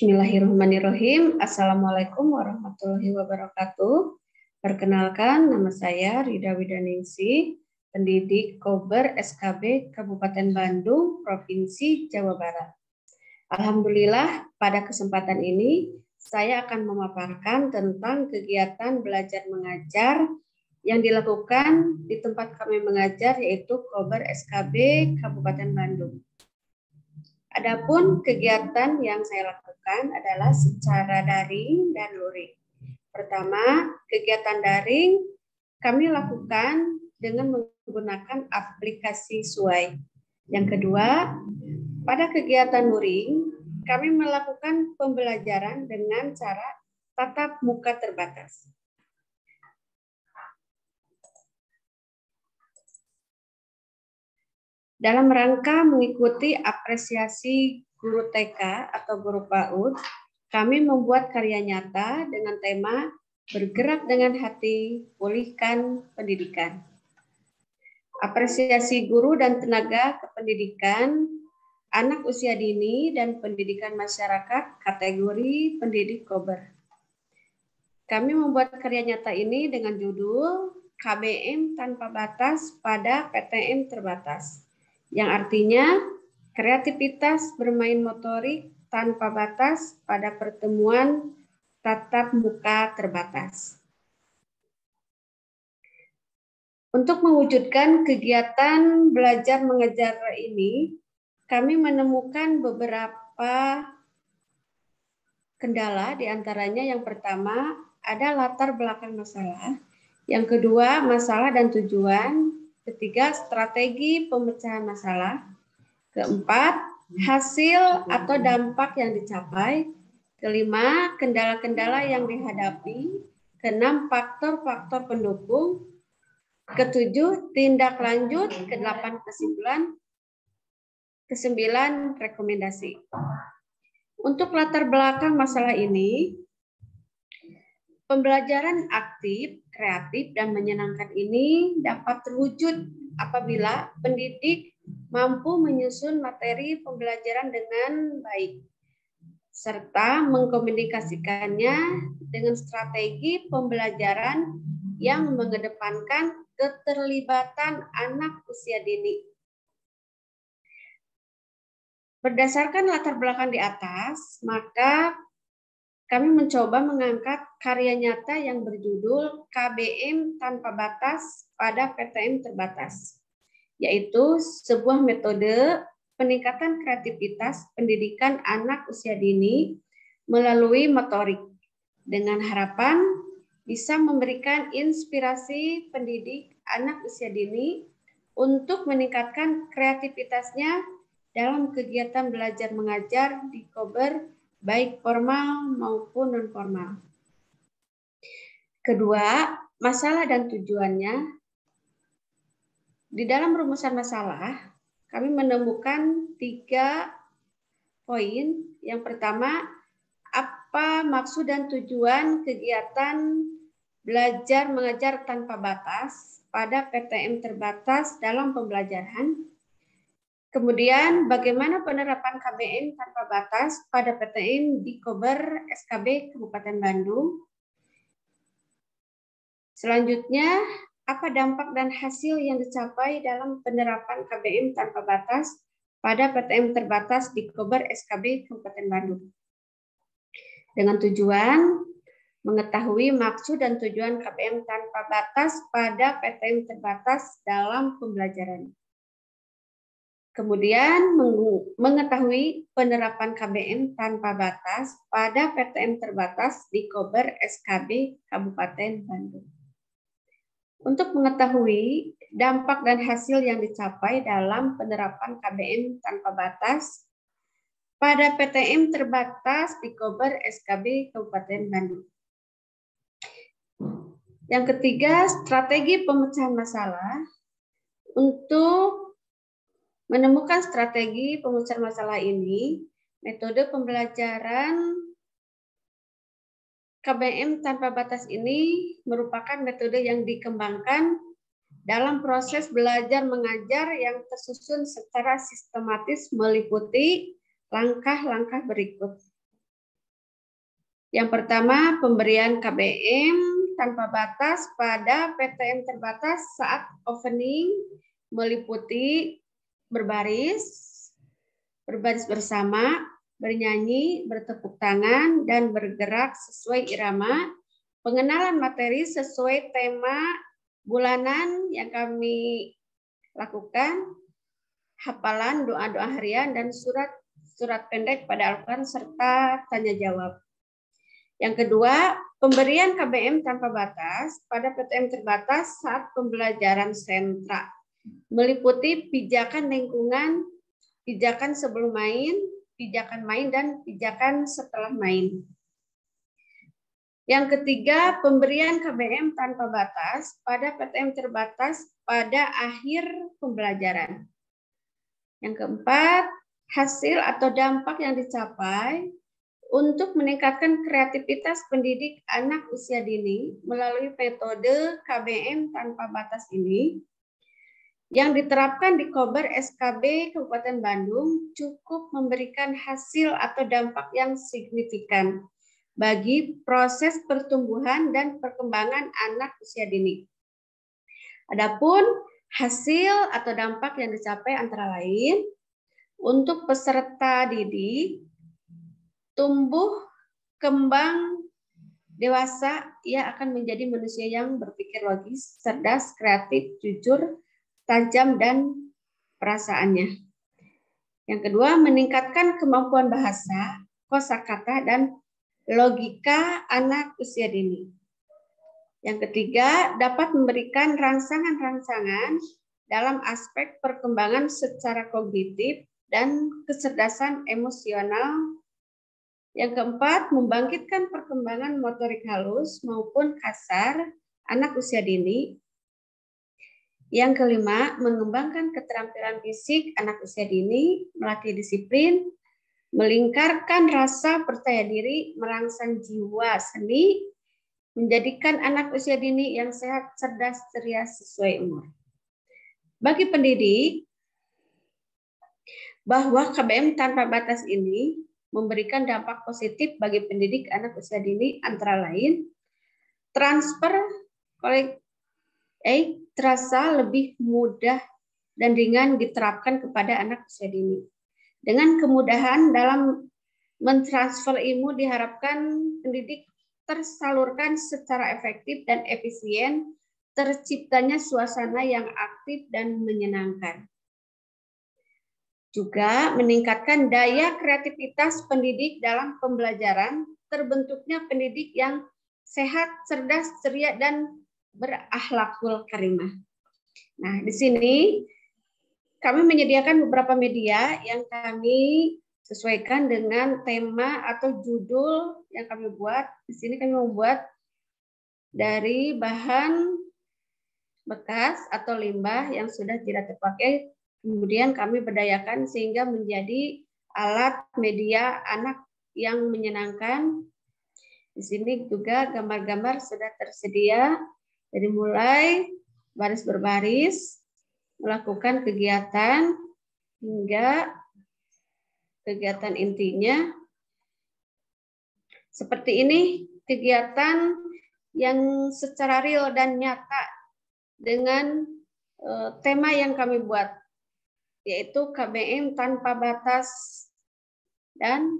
Bismillahirrahmanirrahim. Assalamualaikum warahmatullahi wabarakatuh. Perkenalkan, nama saya Rida Widaningsih, pendidik Kober SKB Kabupaten Bandung, Provinsi Jawa Barat. Alhamdulillah, pada kesempatan ini saya akan memaparkan tentang kegiatan belajar mengajar yang dilakukan di tempat kami mengajar, yaitu Kober SKB Kabupaten Bandung. Adapun kegiatan yang saya lakukan adalah secara daring dan luring. Pertama, kegiatan daring kami lakukan dengan menggunakan aplikasi Suai. Yang kedua, pada kegiatan luring kami melakukan pembelajaran dengan cara tatap muka terbatas. Dalam rangka mengikuti apresiasi guru TK atau guru PAUD, kami membuat karya nyata dengan tema Bergerak dengan Hati, Pulihkan Pendidikan. Apresiasi guru dan tenaga kependidikan, anak usia dini, dan pendidikan masyarakat kategori pendidik Kober. Kami membuat karya nyata ini dengan judul KBM Tanpa Batas pada PTM Terbatas, yang artinya kreativitas bermain motorik tanpa batas pada pertemuan tatap muka terbatas. Untuk mewujudkan kegiatan belajar mengajar ini, kami menemukan beberapa kendala, diantaranya yang pertama ada latar belakang masalah, yang kedua masalah dan tujuan, ketiga, strategi pemecahan masalah. Keempat, hasil atau dampak yang dicapai. Kelima, kendala-kendala yang dihadapi. Keenam, faktor-faktor pendukung. Ketujuh, tindak lanjut. Kedelapan, kesimpulan. Kesembilan, rekomendasi. Untuk latar belakang masalah ini, pembelajaran aktif, kreatif, dan menyenangkan ini dapat terwujud apabila pendidik mampu menyusun materi pembelajaran dengan baik, serta mengkomunikasikannya dengan strategi pembelajaran yang mengedepankan keterlibatan anak usia dini. Berdasarkan latar belakang di atas, maka kami mencoba mengangkat karya nyata yang berjudul KBM Tanpa Batas pada PTM Terbatas, yaitu sebuah metode peningkatan kreativitas pendidikan anak usia dini melalui motorik, dengan harapan bisa memberikan inspirasi pendidik anak usia dini untuk meningkatkan kreativitasnya dalam kegiatan belajar mengajar di Kober, baik formal maupun non-formal. Kedua, masalah dan tujuannya. Di dalam rumusan masalah, kami menemukan 3 poin. Yang pertama, apa maksud dan tujuan kegiatan belajar mengajar tanpa batas pada PTM terbatas dalam pembelajaran. Kemudian, bagaimana penerapan KBM tanpa batas pada PTM di Kober SKB Kabupaten Bandung? Selanjutnya, apa dampak dan hasil yang dicapai dalam penerapan KBM tanpa batas pada PTM terbatas di Kober SKB Kabupaten Bandung? Dengan tujuan mengetahui maksud dan tujuan KBM tanpa batas pada PTM terbatas dalam pembelajaran. Kemudian mengetahui penerapan KBM tanpa batas pada PTM terbatas di Kober SKB Kabupaten Bandung. Untuk mengetahui dampak dan hasil yang dicapai dalam penerapan KBM tanpa batas pada PTM terbatas di Kober SKB Kabupaten Bandung. Yang ketiga, strategi pemecahan masalah. Untuk menemukan strategi pemecahan masalah ini, metode pembelajaran KBM tanpa batas ini merupakan metode yang dikembangkan dalam proses belajar mengajar yang tersusun secara sistematis meliputi langkah-langkah berikut. Yang pertama, pemberian KBM tanpa batas pada PTM terbatas saat opening meliputi berbaris bersama, bernyanyi, bertepuk tangan, dan bergerak sesuai irama, pengenalan materi sesuai tema bulanan yang kami lakukan, hafalan doa-doa harian, dan surat pendek pada Al-Quran, serta tanya jawab. Yang kedua, pemberian KBM tanpa batas pada PTM terbatas saat pembelajaran sentra, meliputi pijakan lingkungan, pijakan sebelum main, pijakan main, dan pijakan setelah main. Yang ketiga, pemberian KBM tanpa batas pada PTM terbatas pada akhir pembelajaran. Yang keempat, hasil atau dampak yang dicapai untuk meningkatkan kreativitas pendidik anak usia dini melalui metode KBM tanpa batas ini yang diterapkan di Kober SKB Kabupaten Bandung cukup memberikan hasil atau dampak yang signifikan bagi proses pertumbuhan dan perkembangan anak usia dini. Adapun hasil atau dampak yang dicapai antara lain untuk peserta didik tumbuh kembang dewasa, ia akan menjadi manusia yang berpikir logis, cerdas, kreatif, jujur, tajam, dan perasaannya. Yang kedua, meningkatkan kemampuan bahasa, kosakata, dan logika anak usia dini. Yang ketiga, dapat memberikan rangsangan-rangsangan dalam aspek perkembangan secara kognitif dan kecerdasan emosional. Yang keempat, membangkitkan perkembangan motorik halus maupun kasar anak usia dini. Yang kelima, mengembangkan keterampilan fisik anak usia dini, melatih disiplin, melingkarkan rasa percaya diri, merangsang jiwa seni, menjadikan anak usia dini yang sehat, cerdas, ceria sesuai umur. Bagi pendidik, bahwa KBM tanpa batas ini memberikan dampak positif bagi pendidik anak usia dini antara lain transfer terasa lebih mudah dan ringan diterapkan kepada anak usia dini. Dengan kemudahan dalam mentransfer ilmu diharapkan pendidik tersalurkan secara efektif dan efisien, terciptanya suasana yang aktif dan menyenangkan. Juga meningkatkan daya kreativitas pendidik dalam pembelajaran, terbentuknya pendidik yang sehat, cerdas, ceria, dan berakhlakul karimah. Nah, di sini kami menyediakan beberapa media yang kami sesuaikan dengan tema atau judul yang kami buat. Di sini kami membuat dari bahan bekas atau limbah yang sudah tidak terpakai. Kemudian kami berdayakan sehingga menjadi alat media anak yang menyenangkan. Di sini juga gambar-gambar sudah tersedia dari mulai baris berbaris, melakukan kegiatan hingga kegiatan intinya. Seperti ini kegiatan yang secara real dan nyata dengan tema yang kami buat, yaitu KBM tanpa batas dan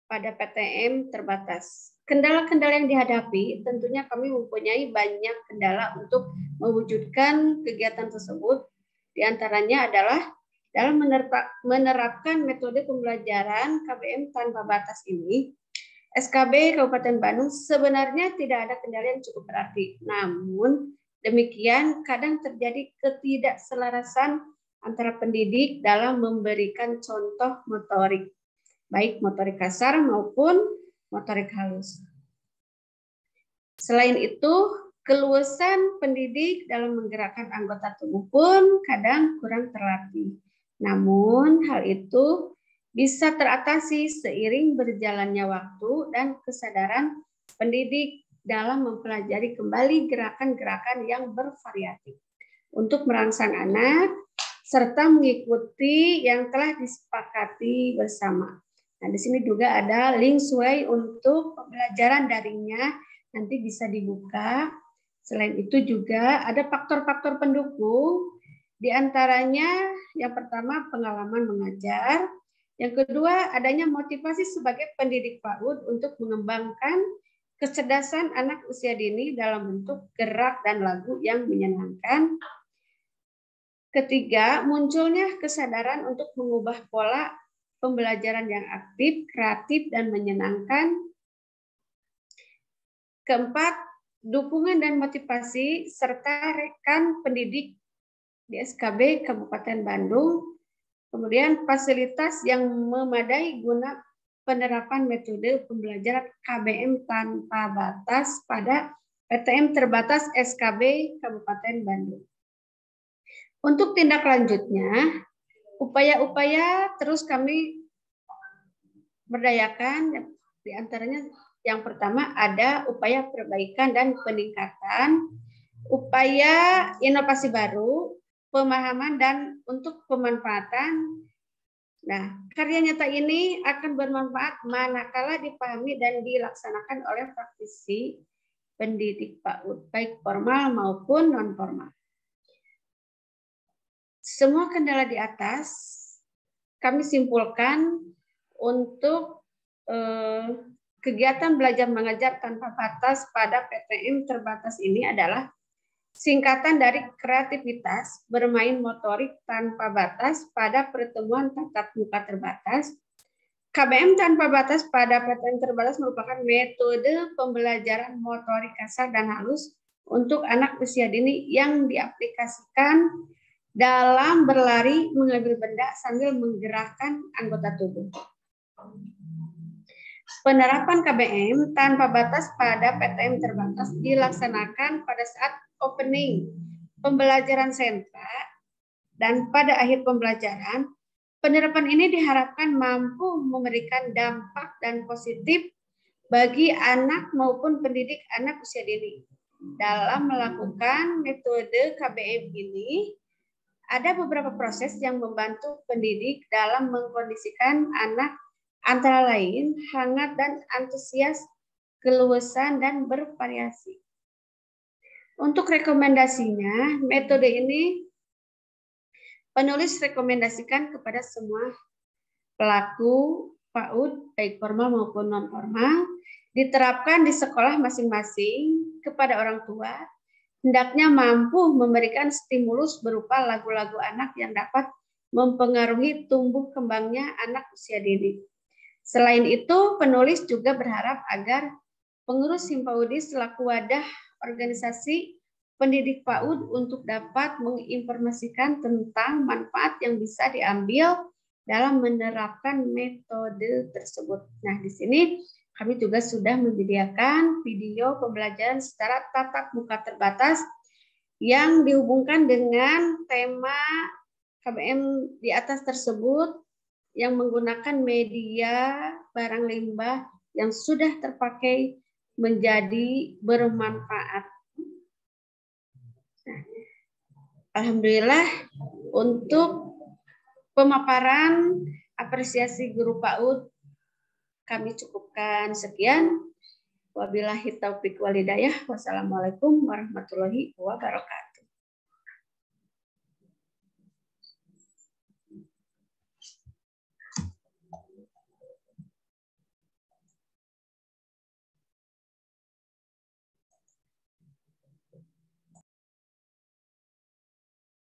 pada PTM terbatas. Kendala-kendala yang dihadapi, tentunya kami mempunyai banyak kendala untuk mewujudkan kegiatan tersebut. Di antaranya adalah dalam menerapkan metode pembelajaran KBM tanpa batas ini, SKB Kabupaten Bandung sebenarnya tidak ada kendala yang cukup berarti. Namun demikian kadang terjadi ketidakselarasan antara pendidik dalam memberikan contoh motorik, baik motorik kasar maupun motorik halus. Selain itu, keluasan pendidik dalam menggerakkan anggota tubuh pun kadang kurang terlatih. Namun hal itu bisa teratasi seiring berjalannya waktu dan kesadaran pendidik dalam mempelajari kembali gerakan-gerakan yang bervariatif untuk merangsang anak serta mengikuti yang telah disepakati bersama. Nah, di sini juga ada link Sway untuk pembelajaran daringnya, nanti bisa dibuka. Selain itu juga ada faktor-faktor pendukung, di antaranya yang pertama pengalaman mengajar, yang kedua adanya motivasi sebagai pendidik PAUD untuk mengembangkan kecerdasan anak usia dini dalam bentuk gerak dan lagu yang menyenangkan. Ketiga, munculnya kesadaran untuk mengubah pola pembelajaran yang aktif, kreatif, dan menyenangkan. Keempat, dukungan dan motivasi serta rekan pendidik di SKB Kabupaten Bandung. Kemudian fasilitas yang memadai guna penerapan metode pembelajaran KBM tanpa batas pada PTM terbatas SKB Kabupaten Bandung. Untuk tindak lanjutnya, upaya-upaya terus kami berdayakan, di antaranya yang pertama ada upaya perbaikan dan peningkatan, upaya inovasi baru, pemahaman dan untuk pemanfaatan. Nah, karya nyata ini akan bermanfaat manakala dipahami dan dilaksanakan oleh praktisi pendidik PAUD, baik formal maupun non-formal. Semua kendala di atas kami simpulkan untuk kegiatan belajar mengajar tanpa batas pada PTM terbatas ini adalah singkatan dari kreativitas bermain motorik tanpa batas pada pertemuan tatap muka terbatas. KBM tanpa batas pada PTM terbatas merupakan metode pembelajaran motorik kasar dan halus untuk anak usia dini yang diaplikasikan dalam berlari, mengambil benda sambil menggerakkan anggota tubuh. Penerapan KBM tanpa batas pada PTM terbatas dilaksanakan pada saat opening pembelajaran sentra dan pada akhir pembelajaran. Penerapan ini diharapkan mampu memberikan dampak dan positif bagi anak maupun pendidik anak usia dini. Dalam melakukan metode KBM ini, ada beberapa proses yang membantu pendidik dalam mengkondisikan anak, antara lain hangat dan antusias, keluasan dan bervariasi. Untuk rekomendasinya, metode ini penulis rekomendasikan kepada semua pelaku PAUD, baik formal maupun non-formal, diterapkan di sekolah masing-masing kepada orang tua, hendaknya mampu memberikan stimulus berupa lagu-lagu anak yang dapat mempengaruhi tumbuh kembangnya anak usia dini. Selain itu, penulis juga berharap agar pengurus Himpaudi selaku wadah organisasi pendidik PAUD untuk dapat menginformasikan tentang manfaat yang bisa diambil dalam menerapkan metode tersebut. Nah, di sini kami juga sudah menyediakan video pembelajaran secara tatap muka terbatas yang dihubungkan dengan tema KBM di atas tersebut yang menggunakan media barang limbah yang sudah terpakai menjadi bermanfaat. Nah, alhamdulillah untuk pemaparan apresiasi guru PAUD kami cukupkan sekian. Wabillahi taufiq walhidayah. Wassalamualaikum warahmatullahi wabarakatuh.